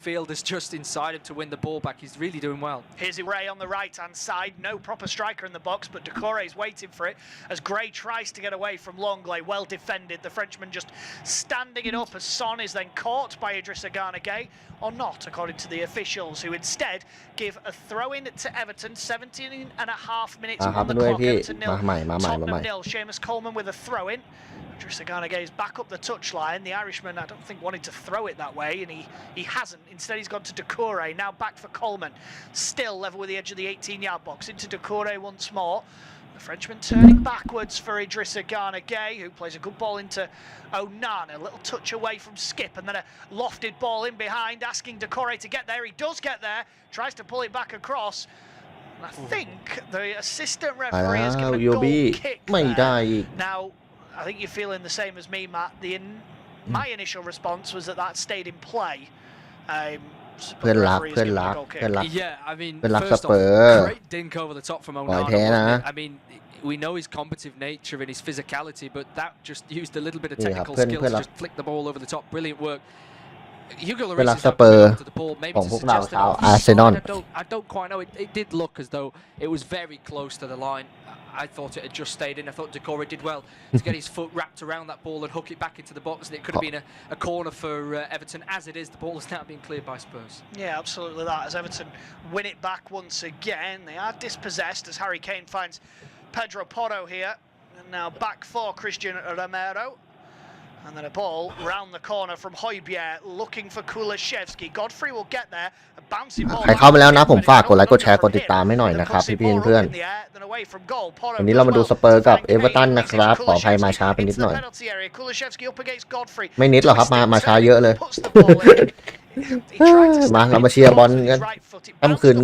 midfielders just inside him to win the ball back. He's really doing well. Here's Ray on the right-hand side. No proper striker in the box, but Decore is waiting for it as Gray tries to get away from Longley. Well defended. The Frenchman just standing it up as Son is then caught by Idrissa Gana Gueye, or not, according to the officials, who instead give a throw-in to Everton. 17 and a half minutes on the clock. Everton nil, Tottenham nil. Seamus Coleman with a throw-in. Idrissa Gana Gueye is back up the touchline. The Irishman, I don't think, wanted to throw it that way, and he hasn't. Instead, he's gone to Decore. Now back for Coleman. Still level with the edge of the 18-yard box. Into Decore once more. The Frenchman turning backwards for Idrissa Gana Gueye, who plays a good ball into Onana. A little touch away from Skip, and then a lofted ball in behind, asking Decore to get there. He does get there. Tries to pull it back across. And I think the assistant referee has given a goal kick there. Now, I think you're feeling the same as me, Matt. My initial response was that stayed in play. เพื่อนรัก Yeah, I mean, first off, great dink over the top from Onana. I mean, we know his competitive nature and his physicality, but that just used a little bit of technical skill to just flick the ball over the top. Brilliant work. Hugo Lloris is not going to the ball. Maybe to suggest that I don't quite know. It did look as though it was very close to the line. I thought it had just stayed in. I thought Decore did well to get his foot wrapped around that ball and hook it back into the box, and it could have been a corner for Everton. As it is, the ball is now being cleared by Spurs. Yeah, absolutely that. As Everton win it back once again, they are dispossessed as Harry Kane finds Pedro Porro here. And now back for Christian Romero. And then a ball round the corner from Højbjerg looking for Kulishevsky. Godfrey will get there. A bouncing ball. ใครเข้ามาแล้วนะผมฝากกดไลค์กดแชร์กดติดตามให้หน่อยนะครับพี่ๆเพื่อนวันนี้เรามาดูสเปอร์กับเอเวอร์ตันนะครับขออภัยมาช้าไปนิดหน่อยไม่นิดหรอกครับมาช้าเยอะเลย มาเรามาเชียร์บอลกันค่ำคืน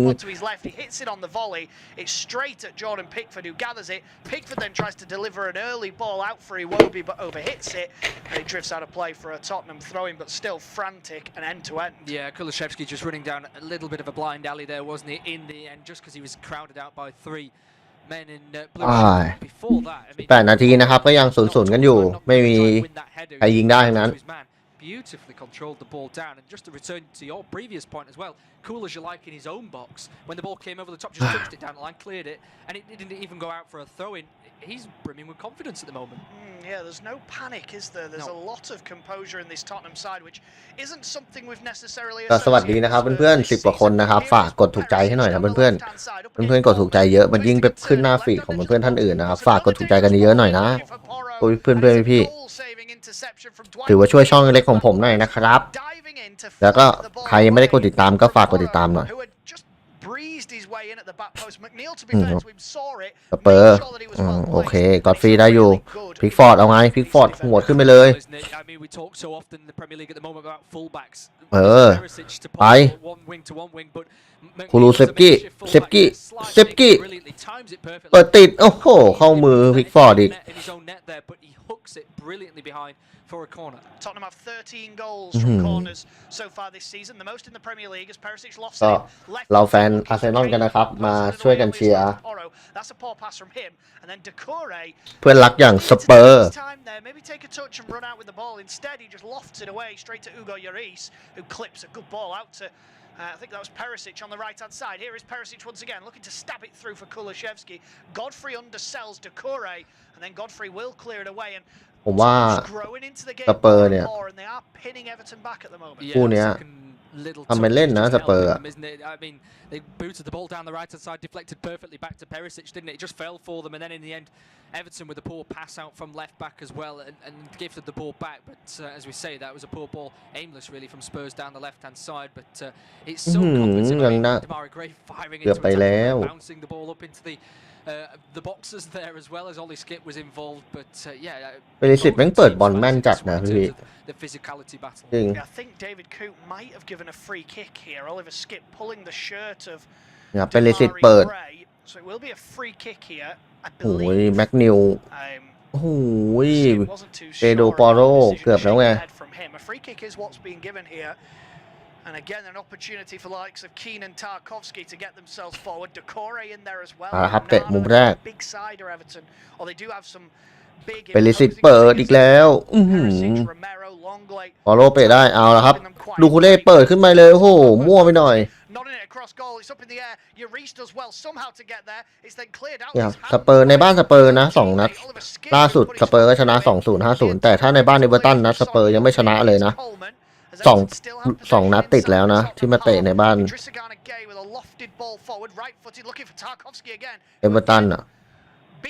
It's straight at Jordan Pickford, who gathers it. Pickford then tries to deliver an early ball out for Iwobi, but overhits it. And he drifts out of play for a Tottenham throw-in, but still frantic and end-to-end. Yeah, Kulishevsky just running down a little bit of a blind alley there, wasn't he, in the end, just because he was crowded out by three men in blue. Before that, I mean, 8 นาทีนะครับก็ยัง0-0กันอยู่ไม่มีใครยิงได้ทั้งนั้น Beautifully controlled the ball down, and just to return to your previous point as well, cool as you like in his own box, when the ball came over the top, just touched it down the line, cleared it, and it didn't even go out for a throw-in. He's brimming with confidence at the moment. Yeah, there's no panic, is there? There's a lot of composure in this Tottenham side, which isn't something we've necessarily. สวัสดีนะครับเพื่อนๆ10 กว่าคนนะครับฝากกดถูกใจให้หน่อยนะเพื่อนๆกดถูกใจเยอะมันยิ่งไปขึ้นหน้าฟีดของเพื่อนๆท่านอื่นนะครับฝากกดถูกใจกันเยอะหน่อยนะเพื่อนๆพี่ถือว่าช่วยช่องเล็กของผมหน่อยนะครับแล้วก็ใครยังไม่ได้กดติดตามก็ฝากกดติดตามหน่อยสเปอร์โอเคกอดฟรีได้อยู่พิกฟอร์ดเอาไงพิกฟอร์ดหัวขึ้นไปเลยไปคูรูเซฟกี้เปิดติดโอ้โหเข้ามือพิกฟอร์ดอีกfor a corner. Tottenham have 13 goals from corners so far this season, the most in the Premier League as Perisic lost it. เราแฟนอาร์เซนอลกันนะครับมาช่วยกันเชียร์ That's a poor pass from him, and then Decore เพื่อนรักอย่างสเปอร์ maybe take a touch and run out with the ball. Instead, he just lofts it away straight to Hugo Lloris, who clips a good ball out to. I think that was Perisic on the right-hand side. Here is Perisic once again, looking to stab it through for Kulishevsky. Godfrey undersells Decore, and then Godfrey will clear it away. And ผมว่าสเปอร์เนี่ยคู่เนี้ยทำเป็นเล่นนะสเปอร์ They booted the ball down the right-hand side, deflected perfectly back to Perisic, didn't it? It just fell for them, and then in the end, Everton with a poor pass out from left back as well, and gifted the ball back. But as we say, that was a poor ball, aimless really from Spurs down the left-hand side. But it's so confident. Demarai Gray firing into it, bouncing the ball up into the boxes there as well as Ollie Skip was involved. But yeah, เปริสิตแม่งเปิดบอลแม่นจัดนะพี่ the physicality battle. I think David Coote might have given a free kick here. Oliver Skip pulling the shirt of เนี่ยเปริสิตเปิด so it will be a free kick here. I โอ้ย believe แม็กนิวโอ้โหเปโดปอโรเกือบแล้วไง A free kick is what's being given here. And again, an opportunity for the likes of Keane and Tarkovsky to get themselves forward. Decore in there as well. ครับเตะมุมแรก Big side of Everton, or they do have some เปริสิตเปิดอีกแล้วฟอลโล่เปได้เอาละครับลูคูเล่เปิดขึ้นมาเลยโอ้โหมั่วไปหน่อยเนี่ยสเปอร์ในบ้านสเปอร์นะ2 นัดล่าสุดสเปอร์ก็ชนะ 2-0 5-0 แต่ถ้าในบ้านเอเวอร์ตันนะสเปอร์ยังไม่ชนะเลยนะ2 นัดติดแล้วนะที่มาเตะในบ้านเอเวอร์ตันอ่ะ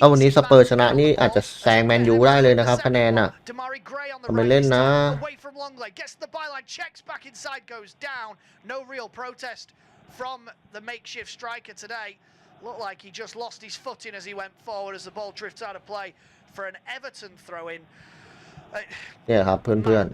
ถ้าวันนี้สเปอร์ชนะนี่อาจจะแซงแมนยูได้เลยนะครับคะแนนอ่ะทำไมเล่นนะfrom the makeshift striker today. Looked like he just lost his footing as he went forward as the ball drifts out of play for an Everton throw-in. เนี่ยครับเพื่อน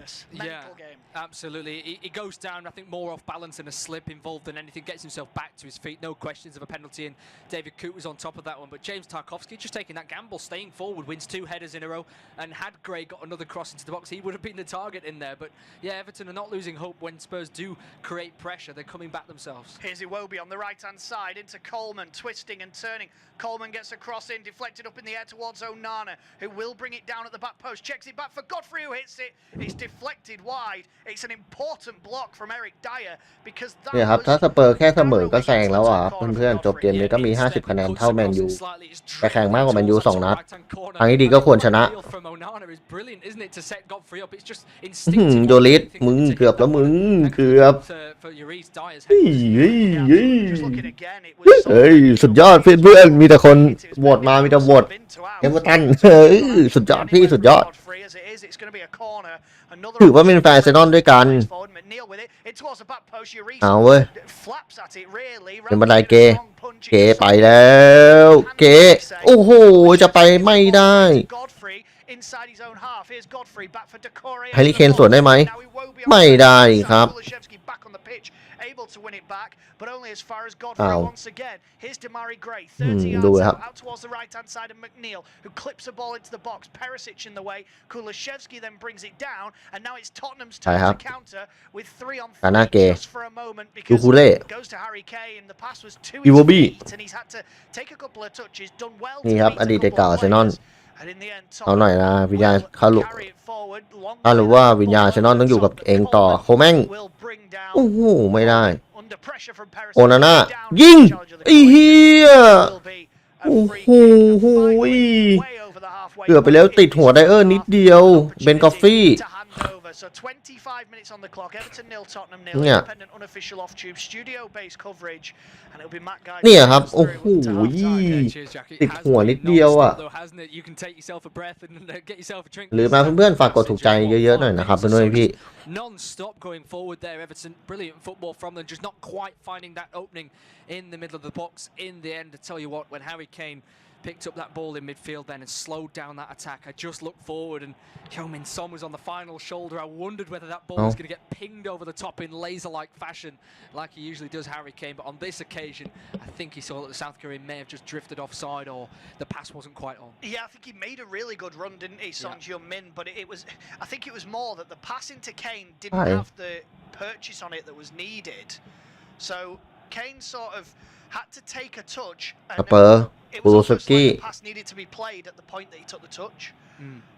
Absolutely. He goes down, I think, more off balance and a slip involved than anything. Gets himself back to his feet. No questions of a penalty. And David Coote was on top of that one. But James Tarkowski just taking that gamble, staying forward, wins 2 headers in a row. And had Gray got another cross into the box, he would have been the target in there. But yeah, Everton are not losing hope when Spurs do create pressure. They're coming back themselves. Here's Iwobi on the right-hand side into Coleman, twisting and turning. Coleman gets a cross in, deflected up in the air towards Onana, who will bring it down at the back post. Checks it back for Godfrey, who hits it. It's deflected wide. It's an important block from Eric Dyer because that เนี่ยครับถ้าสเปอร์แค่เสมอก็แซงแล้วอ่ะเพื่อนๆจบเกมนี้ก็มี50 คะแนนเท่าแมนยูแต่แข่งมากกว่าแมนยู2 นัดทางที่ดีก็ควรชนะโยลิสมึงเกือบแล้วมึงเกือบเฮ้ยสุดยอดเพื่อนๆมีแต่คนโหวตมามีแต่โหวตเอเวอร์ตันสุดยอดพี่สุดยอดถือว่าเป็นแฟนอาร์เซนอลด้วยกันเอาเว้ยเป็นบันไดเกไปแล้วเกโอ้โหจะไปไม่ได้แฮร์รี่เคนสวนได้ไหมไม่ได้ครับดูครับ towards the right hand side of McNeil who clips a ball into the box. Perisic in the way. Kulishevsky then brings it down and now it's Tottenham's turn to counter with 3 on 3 just for a moment because it goes to Harry Kane. The pass was too easy and he's had to take a couple of touches. Done well to beat a couple of players. And in the end, เอาหน่อยนะวิญญาณเขาลุกถ้ารู้ว่าวิญญาณอาร์เซนอลต้องอยู่กับเองต่อโคแม่งโอ้โหไม่ได้โอนาน่ายิงไอ้เหี้ยโอ้โหเกือบไปแล้วติดหัวไดเออร์นิดเดียวเบนกอฟฟี่เนี่ยครับโอ้โหติดหัวนิดเดียวอ่ะหรือมาเพื่อนๆฝากกดถูกใจเยอะๆหน่อยนะครับเพื่อนๆพี่Non-stop going forward there, Everton. Brilliant football from them, just not quite finding that opening in the middle of the box in the end. I tell you what, when Harry Kane picked up that ball in midfield then and slowed down that attack, I just looked forward and Heung-min Son was on the final shoulder. I wondered whether that ball was going to get pinged over the top in laser-like fashion like he usually does, Harry Kane. But on this occasion, I think he saw that the South Korean may have just drifted offside or the pass wasn't quite on. Yeah, I think he made a really good run, didn't he, Son Heung-min? But it was, I think it was more that the pass into Kane didn't have the purchase on it that was needed. So Kane sort of had to take a touch and it was almost like the pass needed to be played at the point that he took the touch.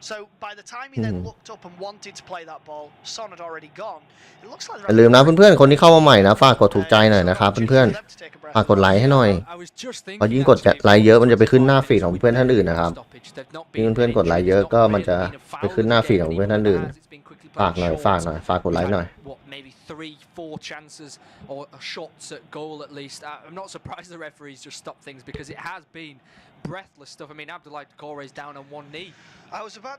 So by the time he then looked up and wanted to play that ball, Son had already gone. It looks like อย่าลืมนะเพื่อนๆคนที่เข้ามาใหม่นะฝากกดถูกใจหน่อยนะครับเพื่อนๆฝากกดไลค์ให้หน่อยพอยิ่งกดไลค์เยอะมันจะไปขึ้นหน้าฟีดของเพื่อนท่านอื่นนะครับยิ่งเพื่อนๆกดไลค์เยอะก็มันจะไปขึ้นหน้าฟีดของเพื่อนท่านอื่นฝากหน่อยฝากกดไลค์หน่อย 3-4 chances or shots at goal at least. I'm not surprised the referees just stopped things because it has been breathless stuff. I mean, Abdoulaye Doucouré is down on one knee. I was about